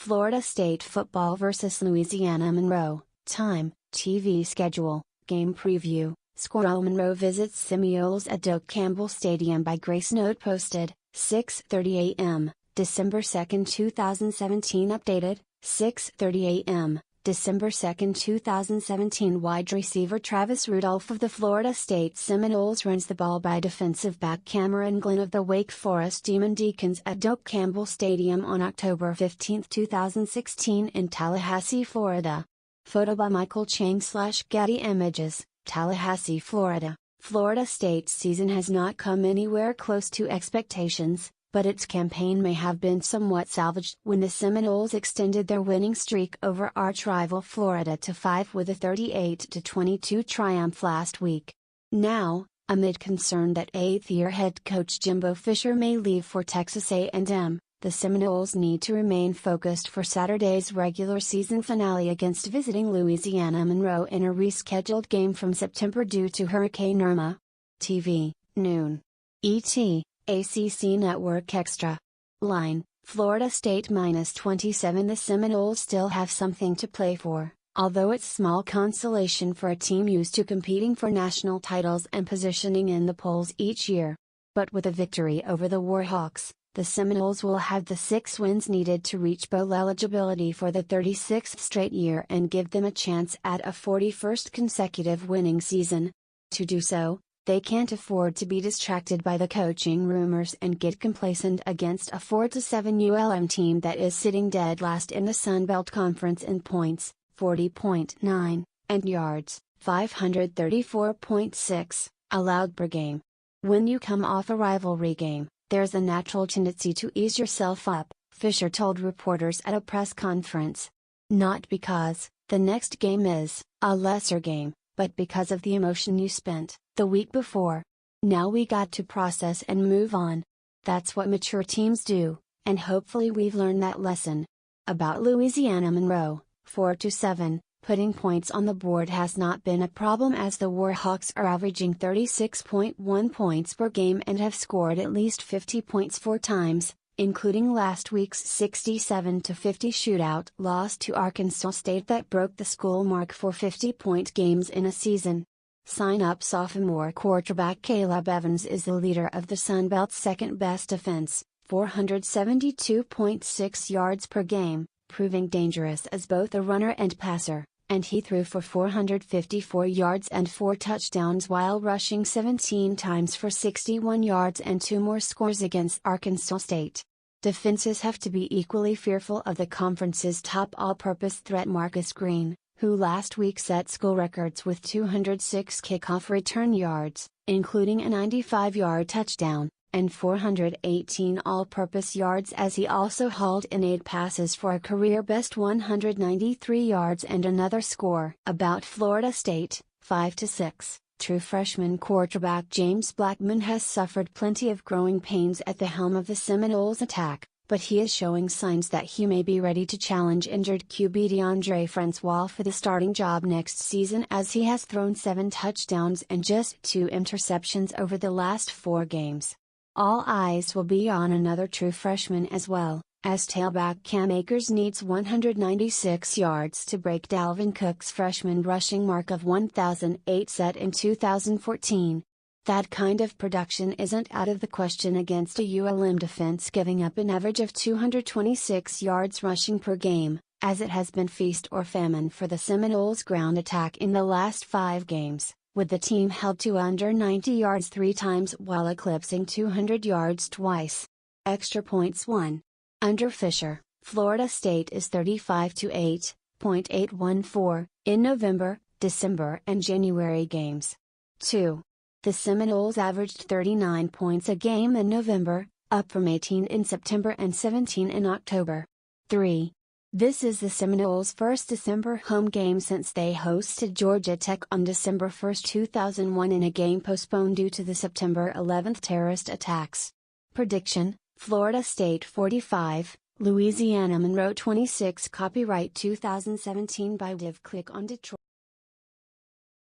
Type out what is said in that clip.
Florida State football vs Louisiana-Monroe, time, TV schedule, game preview, score. Monroe visits Semioles at Doak. Campbell Stadium by Gracenote posted, 6:30 a.m., December 2, 2017. Updated, 6:30 a.m., December 2, 2017. Wide receiver Travis Rudolph of the Florida State Seminoles runs the ball by defensive back Cameron Glenn of the Wake Forest Deacons at Doak. Campbell Stadium on October 15, 2016 in Tallahassee, Florida. Photo by Michael Chang / Getty Images, Tallahassee, Florida. Florida State's season has not come anywhere close to expectations, but its campaign may have been somewhat salvaged when the Seminoles extended their winning streak over arch-rival Florida to 5 with a 38-22 triumph last week. Now, amid concern that eighth-year head coach Jimbo Fisher may leave for Texas A&M, the Seminoles need to remain focused for Saturday's regular season finale against visiting Louisiana-Monroe in a rescheduled game from September due to Hurricane Irma. TV, noon. ET, ACC Network Extra. Line, Florida State -27. The Seminoles still have something to play for, although it's small consolation for a team used to competing for national titles and positioning in the polls each year. But with a victory over the Warhawks, the Seminoles will have the 6 wins needed to reach bowl eligibility for the 36th straight year and give them a chance at a 41st consecutive winning season. To do so, they can't afford to be distracted by the coaching rumors and get complacent against a 4-7 ULM team that is sitting dead last in the Sun Belt Conference in points, 40.9, and yards, 534.6, allowed per game. When you come off a rivalry game, there's a natural tendency to ease yourself up, Fisher told reporters at a press conference. Not because the next game is a lesser game, but because of the emotion you spent the week before. Now we got to process and move on. That's what mature teams do, and hopefully we've learned that lesson. About Louisiana-Monroe, 4-7, putting points on the board has not been a problem as the Warhawks are averaging 36.1 points per game and have scored at least 50 points 4 times, including last week's 67-50 shootout loss to Arkansas State that broke the school mark for 50-point games in a season. Sign-up sophomore quarterback Caleb Evans is the leader of the Sun Belt's second-best defense, 472.6 yards per game, proving dangerous as both a runner and passer, and he threw for 454 yards and 4 touchdowns while rushing 17 times for 61 yards and 2 more scores against Arkansas State. Defenses have to be equally fearful of the conference's top all-purpose threat Marcus Green, who last week set school records with 206 kickoff return yards, including a 95-yard touchdown, and 418 all-purpose yards as he also hauled in 8 passes for a career-best 193 yards and another score. About Florida State, 5-6, true freshman quarterback James Blackman has suffered plenty of growing pains at the helm of the Seminoles attack, but he is showing signs that he may be ready to challenge injured QB DeAndre Francois for the starting job next season as he has thrown 7 touchdowns and just 2 interceptions over the last 4 games. All eyes will be on another true freshman as well, as tailback Cam Akers needs 196 yards to break Dalvin Cook's freshman rushing mark of 1,008 set in 2014. That kind of production isn't out of the question against a ULM defense giving up an average of 226 yards rushing per game, as it has been feast or famine for the Seminoles' ground attack in the last 5 games, with the team held to under 90 yards 3 times while eclipsing 200 yards twice. Extra points 1. Under Fisher, Florida State is 35-8.814 in November, December and January games. 2. The Seminoles averaged 39 points a game in November, up from 18 in September and 17 in October. 3. This is the Seminoles' first December home game since they hosted Georgia Tech on December 1, 2001 in a game postponed due to the September 11 terrorist attacks. Prediction, Florida State 45, Louisiana-Monroe 26. Copyright 2017 by Div. Click on Detroit.